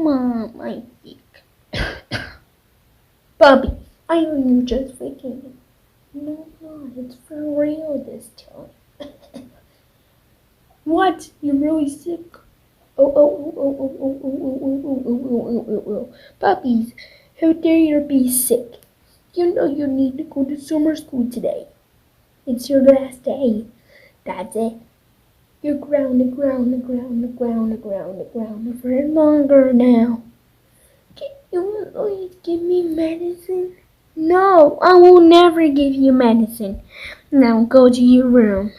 Mom, I'm sick. Bobby, I know you're just faking it. No, no, it's for real this time. What? You're really sick? Oh. Puppies, how dare you be sick? You know you need to go to summer school today. It's your last day. That's it. You're grounded for longer now. Can you at least give me medicine? No, I will never give you medicine. Now go to your room.